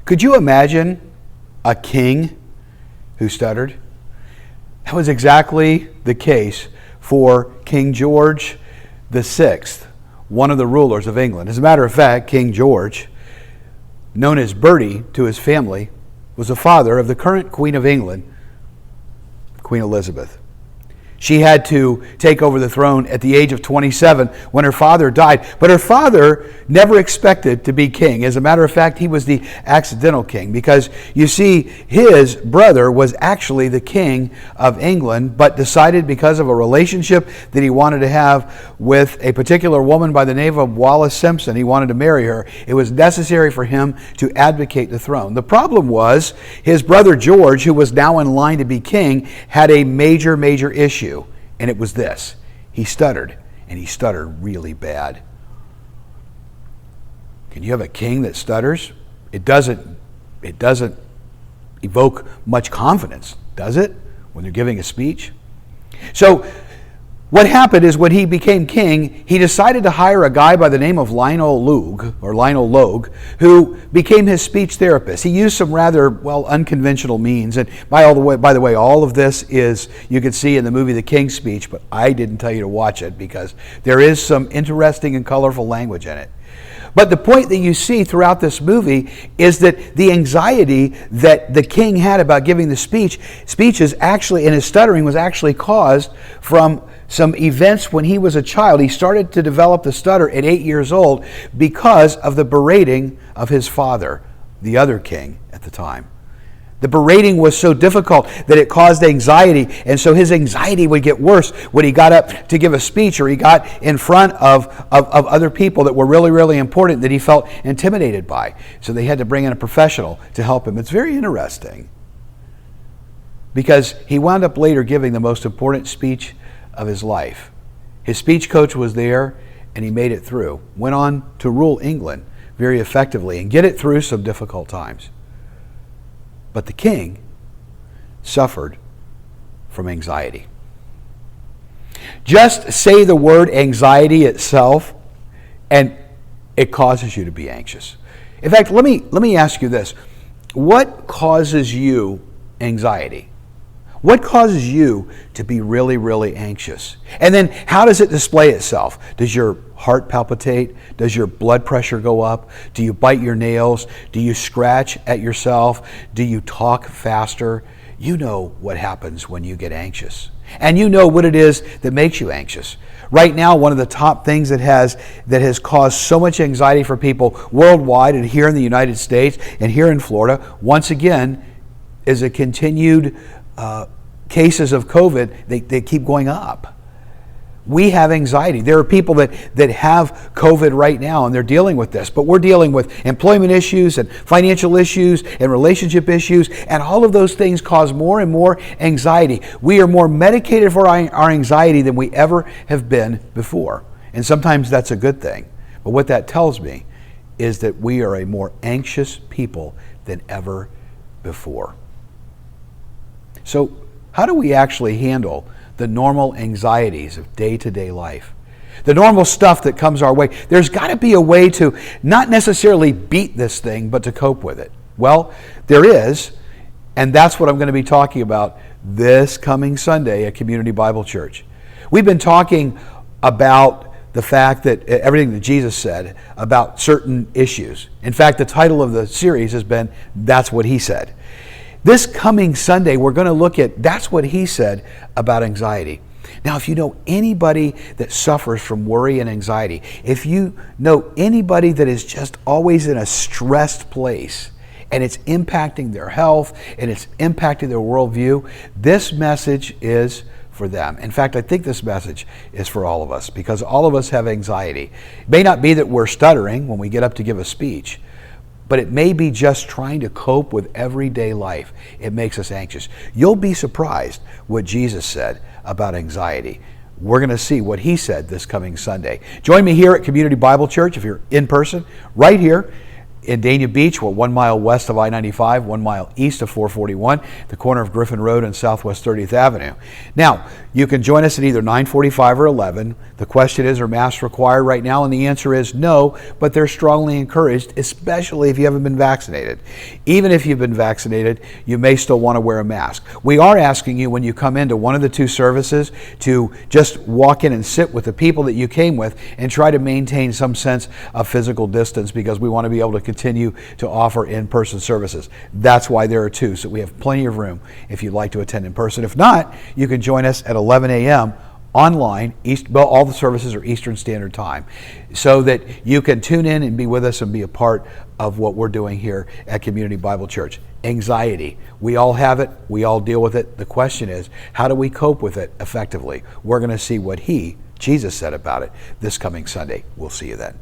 Could you imagine a king who stuttered? That was exactly the case for King George VI, one of the rulers of England. As a matter of fact, King George, known as Bertie to his family, was the father of the current Queen of England, Queen Elizabeth. She had to take over the throne at the age of 27 when her father died. But her father never expected to be king. As a matter of fact, he was the accidental king because, you see, his brother was actually the king of England, but decided because of a relationship that he wanted to have with a particular woman by the name of Wallis Simpson, he wanted to marry her. It was necessary for him to abdicate the throne. The problem was his brother George, who was now in line to be king, had a major issue. And it was this. He stuttered, and he stuttered really bad. Can you have a king that stutters? It doesn't evoke much confidence, does it, when they're giving a speech? So what happened is when he became king, he decided to hire a guy by the name of Lionel Logue, who became his speech therapist. He used some rather, unconventional means. And by the way, all of this is, you can see in the movie The King's Speech, but I didn't tell you to watch it because there is some interesting and colorful language in it. But the point that you see throughout this movie is that the anxiety that the king had about giving the speeches actually, and his stuttering was actually caused from some events when he was a child. He started to develop the stutter at 8 years old because of the berating of his father, the other king at the time. The berating was so difficult that it caused anxiety, and so his anxiety would get worse when he got up to give a speech or he got in front of other people that were really important that he felt intimidated by. So they had to bring in a professional to help him. It's very interesting because he wound up later giving the most important speech of his life. His speech coach was there, and he made it through. Went on to rule England very effectively and get it through some difficult times. But the king suffered from anxiety. Just say the word anxiety itself, and it causes you to be anxious. In fact, let me ask you this. What causes you anxiety? What causes you to be really anxious? And then how does it display itself? Does your heart palpitate? Does your blood pressure go up? Do you bite your nails? Do you scratch at yourself? Do you talk faster? You know what happens when you get anxious. And you know what it is that makes you anxious. Right now, one of the top things that has caused so much anxiety for people worldwide and here in the United States and here in Florida, once again, is a continued cases of COVID, they keep going up. We have anxiety. There are people that have COVID right now and they're dealing with this, but we're dealing with employment issues and financial issues and relationship issues, and all of those things cause more and more anxiety. We are more medicated for our anxiety than we ever have been before. And sometimes that's a good thing. But what that tells me is that we are a more anxious people than ever before. So how do we actually handle the normal anxieties of day-to-day life? The normal stuff that comes our way. There's got to be a way to not necessarily beat this thing, but to cope with it. Well, there is, and that's what I'm going to be talking about this coming Sunday at Community Bible Church. We've been talking about the fact that everything that Jesus said about certain issues. In fact, the title of the series has been, That's What He Said. This coming Sunday, we're going to look at That's What He Said about anxiety. Now, if you know anybody that suffers from worry and anxiety, if you know anybody that is just always in a stressed place and it's impacting their health and it's impacting their worldview, this message is for them. In fact, I think this message is for all of us because all of us have anxiety. It may not be that we're stuttering when we get up to give a speech, but it may be just trying to cope with everyday life. It makes us anxious. You'll be surprised what Jesus said about anxiety. We're going to see what He said this coming Sunday. Join me here at Community Bible Church if you're in person, right here In Dania Beach, we're 1 mile west of I-95, 1 mile east of 441, the corner of Griffin Road and Southwest 30th Avenue. Now, you can join us at either 9:45 or 11. The question is, are masks required right now? And the answer is no, but they're strongly encouraged, especially if you haven't been vaccinated. Even if you've been vaccinated, you may still want to wear a mask. We are asking you when you come into one of the two services to just walk in and sit with the people that you came with and try to maintain some sense of physical distance, because we want to be able to continue to offer in-person services. That's why there are two, so we have plenty of room if you'd like to attend in person. If not, you can join us at 11 a.m. online. All the services are Eastern Standard Time, so that you can tune in and be with us and be a part of what we're doing here at Community Bible Church. Anxiety, we all have it, we all deal with it. The question is, how do we cope with it effectively? We're going to see what Jesus said about it this coming Sunday. We'll see you then.